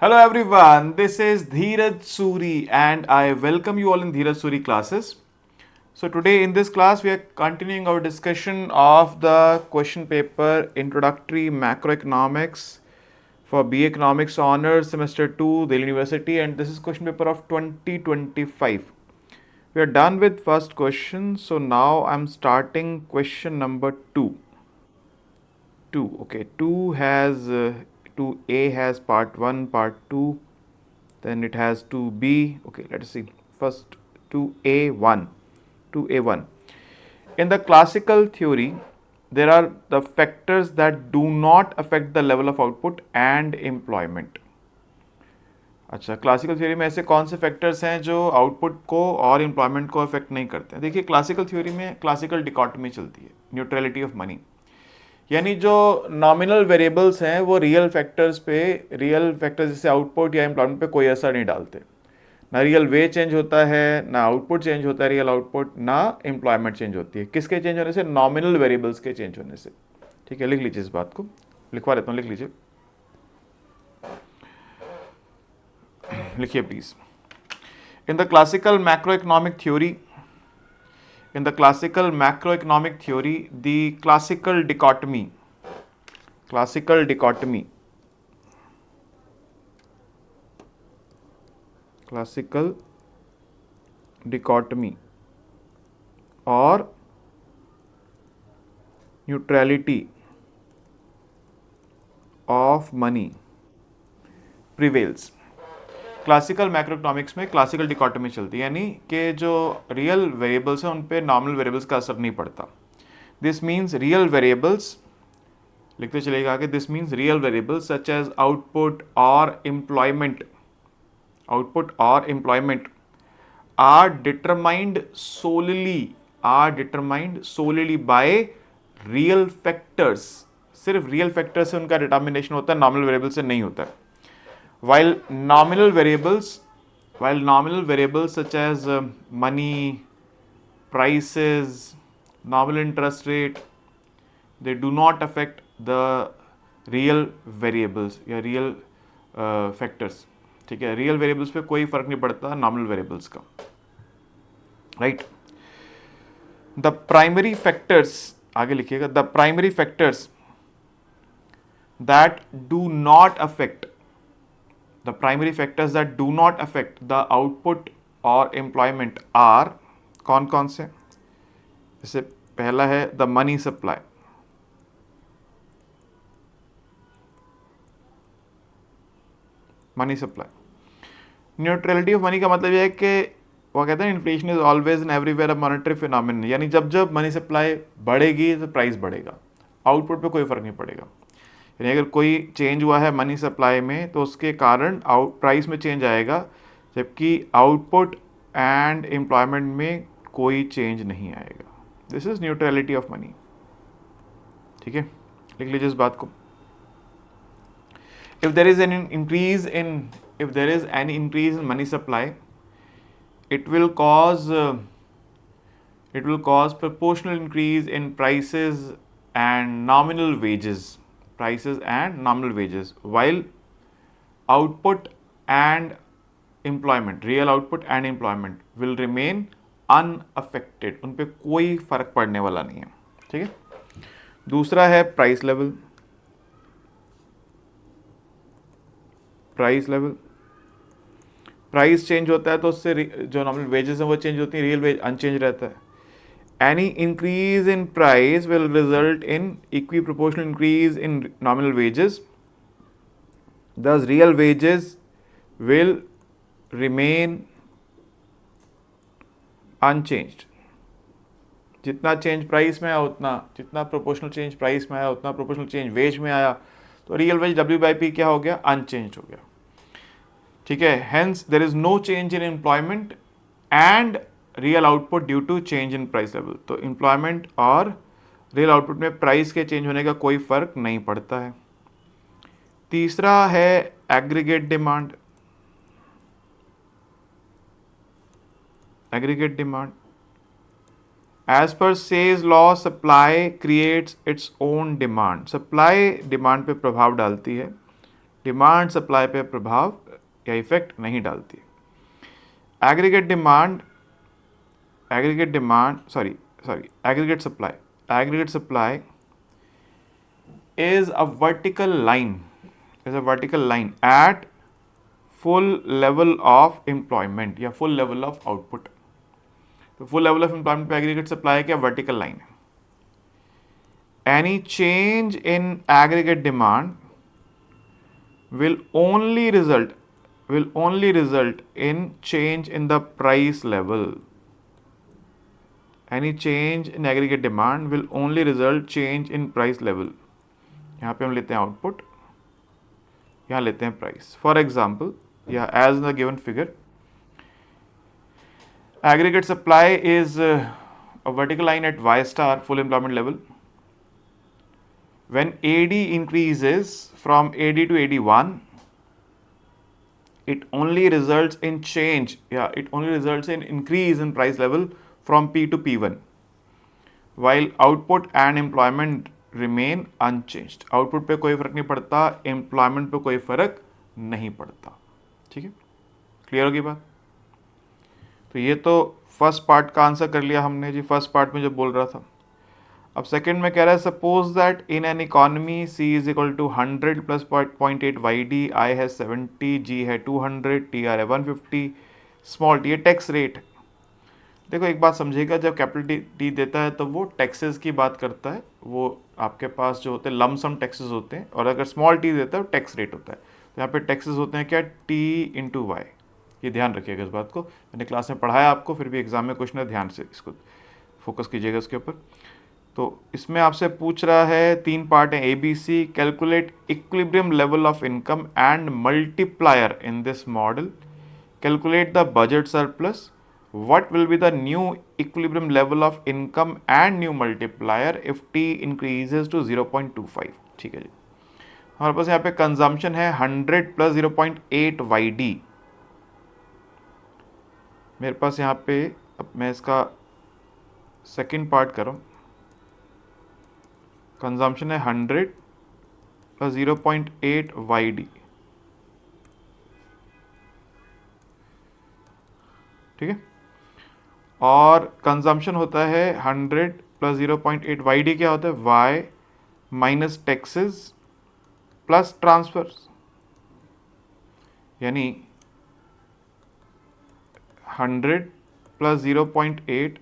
Hello everyone, this is Dheeraj Suri and I welcome you all in Dheeraj Suri classes. So today in this class we are continuing our discussion of the question paper Introductory Macroeconomics for BA Economics Honors Semester 2 Delhi University, and this is question paper of 2025. We are done with first question, so now I'm starting question number 2. 2, okay, 2 has 2A has part 1, part 2, then it has 2B. Okay, let us see. First 2A1. 2A1. In the classical theory, there are the factors that do not affect the level of output and employment. अच्छा, classical theory में ऐसे कौन से factors हैं जो output को और employment को अफेक्ट नहीं करते हैं? देखिए, क्लासिकल थ्योरी में क्लासिकल डिकॉटमी चलती है, न्यूट्रलिटी ऑफ मनी, यानी जो नॉमिनल वेरिएबल्स हैं वो रियल फैक्टर्स जैसे आउटपुट या एम्प्लॉयमेंट पे कोई असर नहीं डालते। ना रियल वे चेंज होता है, ना आउटपुट चेंज होता है, रियल आउटपुट, ना एम्प्लॉयमेंट चेंज होती है। किसके चेंज होने से? नॉमिनल वेरिएबल्स के चेंज होने से। ठीक है, लिख लीजिए इस बात को, लिखवा देता हूँ, लिख लीजिए, लिखिए please. In the classical macro economic theory the classical dichotomy or neutrality of money prevails. Classical macroeconomics में क्लासिकल डिकॉटमी चलती है, यानी कि जो रियल वेरिएबल्स हैं उन पे नॉमिनल वेरिएबल्स का असर नहीं पड़ता। दिस मीन्स रियल वेरिएबल्स, लिखते चलेगा आगे, this means real variables such as output और employment are determined solely by real factors. सिर्फ रियल फैक्टर से उनका डिटर्मिनेशन होता है, नॉमिनल वेरिएबल से नहीं होता है। while nominal variables such as money, prices, nominal interest rate, they do not affect the real variables या real factors। ठीक है, रियल वेरिएबल्स पे कोई फर्क नहीं पड़ता नॉमिनल वेरिएबल्स का, राइट। द प्राइमरी फैक्टर्स, आगे लिखिएगा, the primary factors that do not affect the output और एम्प्लॉयमेंट आर, कौन कौन से? जैसे पहला है the money supply, neutrality of money का मतलब यह है कि वो कहते हैं inflation is always and everywhere a monetary phenomenon, यानी जब जब मनी सप्लाई बढ़ेगी तो प्राइस बढ़ेगा, आउटपुट पे कोई फर्क नहीं पड़ेगा। यानी अगर कोई चेंज हुआ है मनी सप्लाई में तो उसके कारण प्राइस में चेंज आएगा, जबकि आउटपुट एंड एम्प्लॉयमेंट में कोई चेंज नहीं आएगा। This is neutrality of money. ठीक है, लिख लीजिए इस बात को। if there is an increase in money supply, it will cause proportional increase in prices and nominal wages, while output and real output and employment will remain unaffected, उन पे कोई फर्क पड़ने वाला नहीं है। ठीक है, दूसरा है प्राइस लेवल। प्राइस चेंज होता है तो उससे जो नॉमिनल वेजेस हैं वो चेंज होती हैं, रियल वेज अनचेंज रहता है। Any increase in price will result in equiproportional increase in nominal wages, thus real wages will remain unchanged. जितना चेंज प्राइस में आया जितना प्रोपोर्शनल चेंज प्राइस में आया उतना प्रोपोर्शनल चेंज वेज में आया, तो रियल वेज W/P क्या हो गया? अनचेंज हो गया। ठीक है, hence there is no change in employment and real output due to change in price level. तो एम्प्लॉयमेंट और रियल आउटपुट में प्राइस के चेंज होने का कोई फर्क नहीं पड़ता है। तीसरा है aggregate demand. As per Say's law, supply creates its own demand. Supply demand पे प्रभाव डालती है, डिमांड सप्लाई पे प्रभाव या इफेक्ट नहीं डालती। Aggregate supply is a vertical line at full level of employment या full level of output। तो full level of employment पे aggregate supply क्या vertical line है। Any change in aggregate demand will only result in change in the price level। Any change in aggregate demand will only result change in price level। यहाँ पे हम लेते हैं output, यहाँ लेते हैं प्राइस। फॉर एग्जाम्पल या as the given figure, aggregate supply is a vertical line at Y star full employment level. When AD increases from AD to AD1, it only results in increase in price level from P to P1, while output and employment remain unchanged। Output पे कोई फर्क नहीं पड़ता, employment पे कोई फर्क नहीं पड़ता। ठीक है, क्लियर होगी बात। तो ये तो फर्स्ट पार्ट का आंसर कर लिया हमने जी, फर्स्ट पार्ट में जो बोल रहा था। अब सेकंड में कह रहा है suppose that in an economy C is equal to 100 plus 0.8 YD, I है 70, G है 200, TR है 150, स्मॉल t है टैक्स रेट। देखो एक बात समझिएगा, जब कैपिटल टी देता है तो वो टैक्सेस की बात करता है, वो आपके पास जो होते हैं लमसम टैक्सेस होते हैं, और अगर स्मॉल टी देता है वो टैक्स रेट होता है। तो यहाँ पे टैक्सेस होते हैं क्या, T इंटू वाई। ये ध्यान रखिएगा इस बात को, मैंने क्लास में पढ़ाया आपको, फिर भी एग्जाम में क्वेश्चन है, ध्यान से इसको फोकस कीजिएगा इसके ऊपर। तो इसमें आपसे पूछ रहा है, 3 पार्ट है ABC। Calculate equilibrium level of income and multiplier in this model. Calculate the budget surplus. What will be the new equilibrium level of income and new multiplier if T increases to 0.25। ठीक है जी, हमारे पास यहाँ पे consumption है 100 plus 0.8 YD। मेरे पास यहाँ पे, अब मैं इसका सेकंड पार्ट कर रहा हूँ, कंजम्पशन है 100 प्लस 0.8 YD। ठीक है, और कंजम्पशन होता है 100 प्लस 0.8 YD क्या होता है, Y minus taxes plus transfers, यानी 100 प्लस 0.8,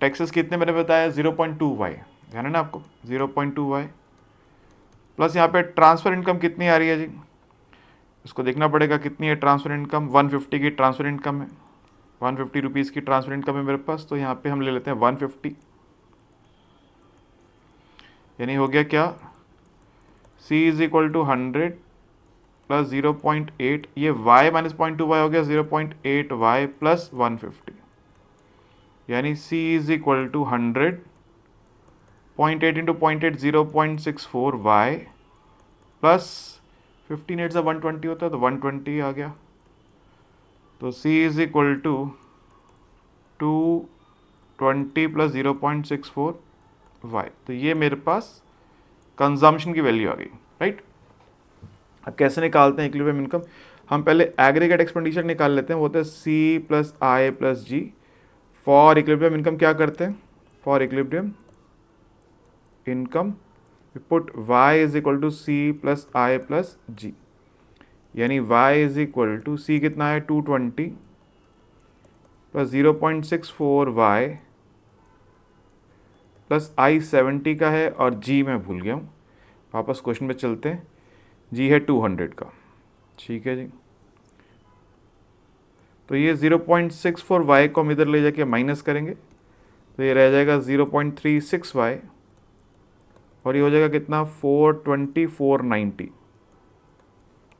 टैक्सेस कितने मैंने बताया 0.2 Y, ध्यान है ना आपको, 0.2 Y प्लस यहाँ पे ट्रांसफर इनकम कितनी आ रही है जी, इसको देखना पड़ेगा कितनी है ट्रांसफर इनकम। 150 की ट्रांसफर इनकम है, 150 रुपीज़ की ट्रांसफर इनकम है मेरे पास, तो यहाँ पे हम ले लेते हैं 150, यानी हो गया क्या, C is equal to 100 plus 0.8, ये Y माइनस 0.2 Y हो गया 0.8 Y प्लस 150, यानी C is equal to 100, 0.8 into 0.8 0.64 Y plus 15 से 120 होता है, तो 120 आ गया। तो C is equal to 220 plus 0.64 Y। तो ये मेरे पास कंजम्पशन की वैल्यू आ गई, राइट। अब कैसे निकालते हैं इक्विलिब्रियम इनकम, हम पहले एग्रीगेट एक्सपेंडिचर निकाल लेते हैं, वो होता है C plus I plus G। For equilibrium income क्या करते हैं, for equilibrium income put Y is equal to C plus I plus G, यानी Y is equal to C कितना है 220 प्लस 0.64 Y प्लस I 70 का है, और G मैं भूल गया हूँ, वापस क्वेश्चन पे चलते हैं। G है 200 का, ठीक है जी। तो ये 0.64 Y को हम इधर ले जाके माइनस करेंगे, तो ये रह जाएगा 0.36 Y, और ये हो जाएगा कितना 420 490,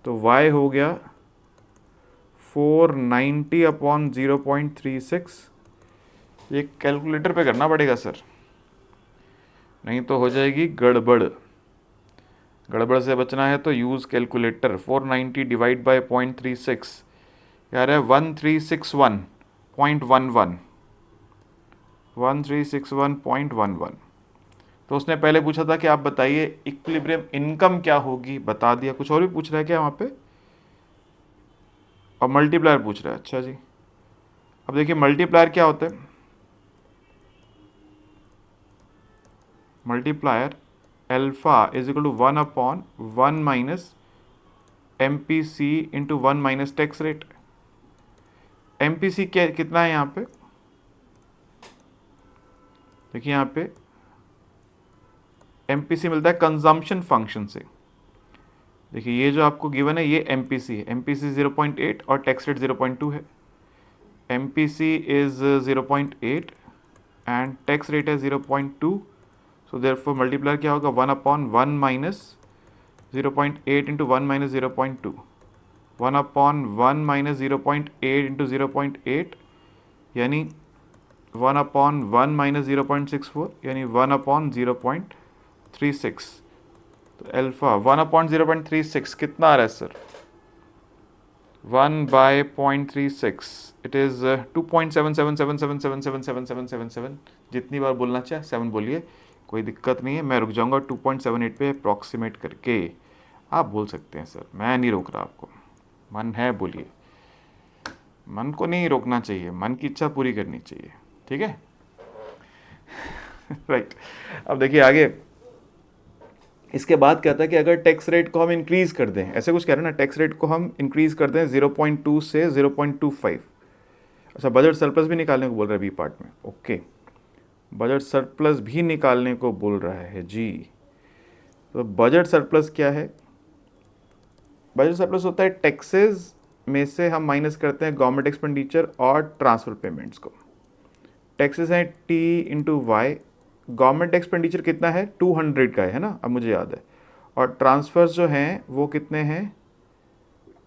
तो Y हो गया 490 अपॉन 0.36। ये कैलकुलेटर पे करना पड़ेगा सर, नहीं तो हो जाएगी गड़बड़। गड़बड़ से बचना है तो यूज़ कैलकुलेटर। 490 डिवाइड बाय 0.36 यार है 1361.11, 1361.11, तो उसने पहले पूछा था कि आप बताइए इक्विलिब्रियम इनकम क्या होगी, बता दिया। कुछ और भी पूछ रहा है क्या वहाँ पे? और मल्टीप्लायर पूछ रहा है, अच्छा जी। अब देखिए मल्टीप्लायर क्या होता है। Multiplier alpha is equal to 1/1 minus M P C into 1 minus tax rate. M P C क्या कितना है यहाँ पे? देखिए यहाँ पे एम पी सी मिलता है कंजम्पशन फंक्शन से। देखिए ये जो आपको गिवन है ये एम पी सी है। एम पी सी 0.8 और टैक्स रेट 0.2 है। M P C is 0.8 and tax rate है 0.2। सो देयरफॉर मल्टीप्लायर क्या होगा? 1/1 minus 0.8 into 1 minus 0.2। 1/1 minus 0.8 into 0.8 यानी 1/1 माइनस 0.64 यानी 1/0.36। तो एल्फा 1/0.36 कितना आ रहा है सर? 1/0.36 it is 2.7777777777। जितनी बार बोलना चाहे 7 बोलिए, कोई दिक्कत नहीं है। मैं रुक जाऊंगा 2.78 पे अप्रॉक्सीमेट करके। आप बोल सकते हैं सर, मैं नहीं रोक रहा आपको। मन है बोलिए, मन को नहीं रोकना चाहिए, मन की इच्छा पूरी करनी चाहिए, ठीक है। राइट अब देखिए आगे इसके बाद कहता है कि अगर टैक्स रेट को हम इंक्रीज कर दें, ऐसे कुछ कह रहे हैं ना, टैक्स रेट को हम इंक्रीज कर दें 0.2 से 0.25। अच्छा बजट सरप्लस भी निकालने को बोल रहा है बी पार्ट में, ओके। बजट सरप्लस भी निकालने को बोल रहा है जी। तो बजट सरप्लस क्या है? बजट सरप्लस होता है टैक्सेस में से हम माइनस करते हैं गवर्नमेंट एक्सपेंडिचर और ट्रांसफर पेमेंट्स को। टैक्सेस हैं T into Y. Government expenditure कितना है? 200 का है ना, अब मुझे याद है। और ट्रांसफर्स जो हैं वो कितने हैं?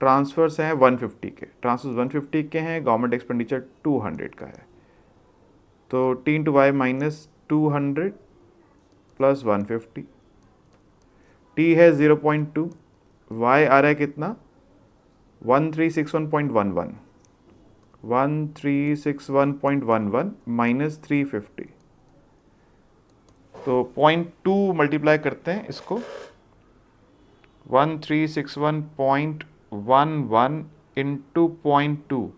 ट्रांसफर्स हैं 150 के। ट्रांसफर्स 150 के हैं, गवर्नमेंट एक्सपेंडिचर 200 का है। तो T into Y minus 200 plus 150। T है 0.2, वाई आ रहा है कितना? 1361.11। 1361.11 माइनस 350। तो 0.2 मल्टीप्लाई करते हैं इसको। 1361.11 इंटू 0.2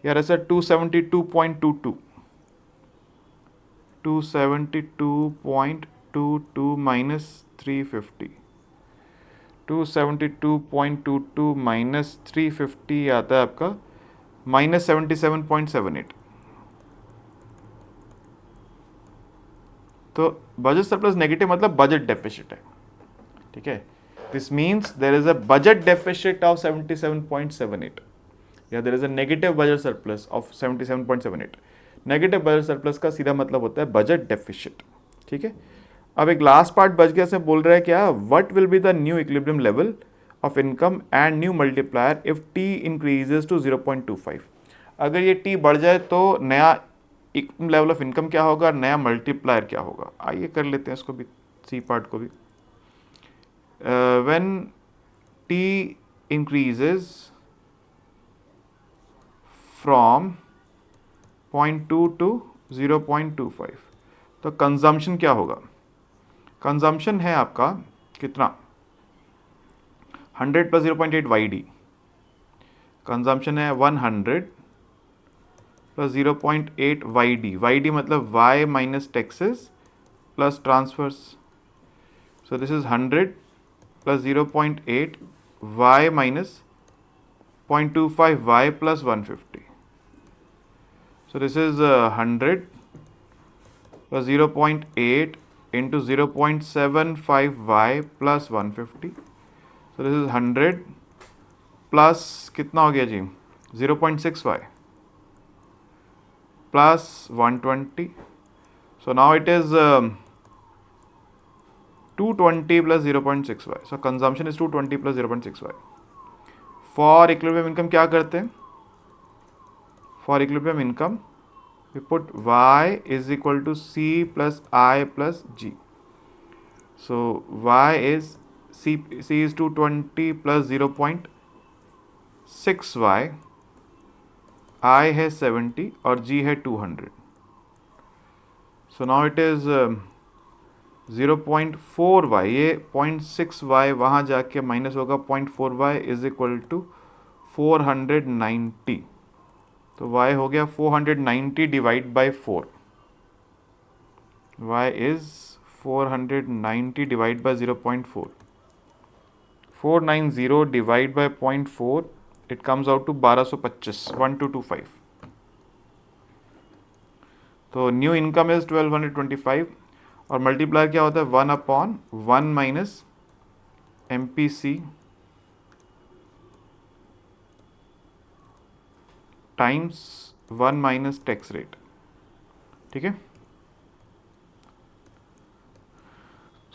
यार ऐसा 272.22। 272.22 माइनस 350। 272.22 माइनस 350 आता है आपका माइनस 77.78। तो बजट सरप्लस नेगेटिव मतलब बजट डेफिसिट है, ठीक है। This means there is a budget deficit of 77.78 या there is a negative budget surplus of 77.78। Negative budget surplus का सीधा मतलब होता है बजट डेफिसिट, ठीक है। अब एक लास्ट पार्ट बच गया, से बोल रहा है क्या? What will be the new equilibrium level of income and new multiplier if T increases to 0.25। अगर ये टी बढ़ जाए तो नया लेवल ऑफ इनकम क्या होगा, नया मल्टीप्लायर क्या होगा? आइए कर लेते हैं इसको भी, सी पार्ट को भी। When T increases from 0.2 to 0.25 तो कंजम्पशन क्या होगा? कंजम्पशन है आपका कितना? 100 प्लस 0.8 वाई डी। कंजम्पशन है 100 plus 0.8 Y D. Y D मतलब Y minus taxes plus transfers. So this is 100 plus 0.8 Y minus 0.25 Y plus 150। So this is 100 plus 0.8 into 0.75 y plus 150। so this is 100 plus कितना हो गया जी? 0.6 y plus 120। so now it is 220 plus 0.6 y। so consumption is 220 plus 0.6 y। for equilibrium income क्या करते हैं? for equilibrium income we put y is equal to c plus I plus g। so y is c is 220 plus 0.6 y, I है 70 और g है 200। so now it is 0.4y, ये 0.6y वहाँ जाके minus होगा 0.4y इज इक्वल टू 490। तो y हो गया 490 डिवाइड बाई 4, y इज 490 divide by 0.4, 490 divide by 0.4, it comes out to 1225, 1225। तो न्यू इनकम इज 1225 और मल्टीप्लायर क्या होता है 1/1 minus MPC times 1 minus tax rate. ठीक है,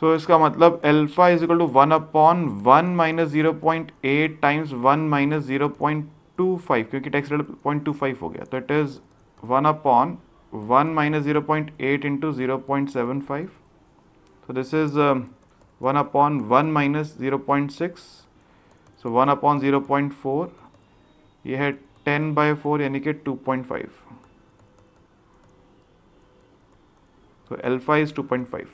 सो इसका मतलब alpha is equal to 1/1 minus 0.8 times 1 minus 0.25, क्योंकि टैक्स रेट 0.25 हो गया, तो it is 1/1 minus 0.8 into 0.75। so this is 1/1 minus 0.6, so 1/0.4, ये है 10/4 यानी कि 2.5, तो अल्फा इज 2.5।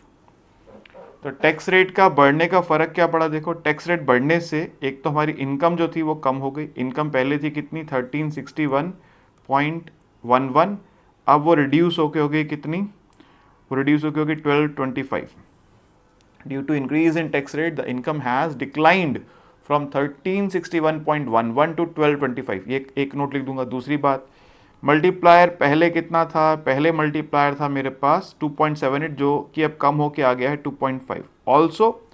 तो टैक्स रेट का बढ़ने का फ़र्क क्या पड़ा, देखो टैक्स रेट बढ़ने से एक तो हमारी इनकम जो थी वो कम हो गई। इनकम पहले थी कितनी 1361.11, अब वो रिड्यूस होके हो गई कितनी, वो रिड्यूस होके हो गई 1225। Due to increase in tax rate the income has declined from 1361.11 to 1225। ये एक नोट लिख दूंगा। दूसरी बात, मल्टीप्लायर पहले कितना था, पहले मल्टीप्लायर था मेरे पास 2.78, जो कि अब कम होके आ गया है 2.5। Also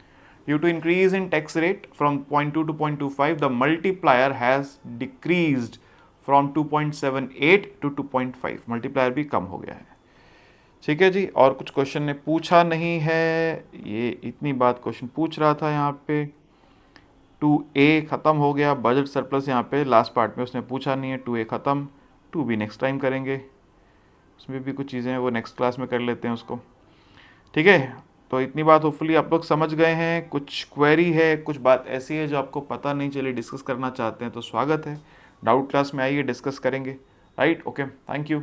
due to increase in tax rate from 0.2 to 0.25 the multiplier has decreased from 2.78 to 2.5, multiplier भी कम हो गया है। ठीक है जी, और कुछ क्वेश्चन ने पूछा नहीं है, ये इतनी बात क्वेश्चन पूछ रहा था यहाँ पे। 2A ख़त्म हो गया, बजट सरप्लस यहाँ पे लास्ट पार्ट में उसने पूछा नहीं है, 2A ख़त्म, 2B नेक्स्ट टाइम करेंगे, उसमें भी कुछ चीज़ें हैं वो नेक्स्ट क्लास में कर लेते हैं उसको। ठीक है, तो इतनी बात होपफुली आप लोग समझ गए हैं। कुछ क्वेरी है, कुछ बात ऐसी है जो आपको पता नहीं चली, डिस्कस करना चाहते हैं तो स्वागत है, डाउट क्लास में आइए, डिस्कस करेंगे। Right, okay, thank you.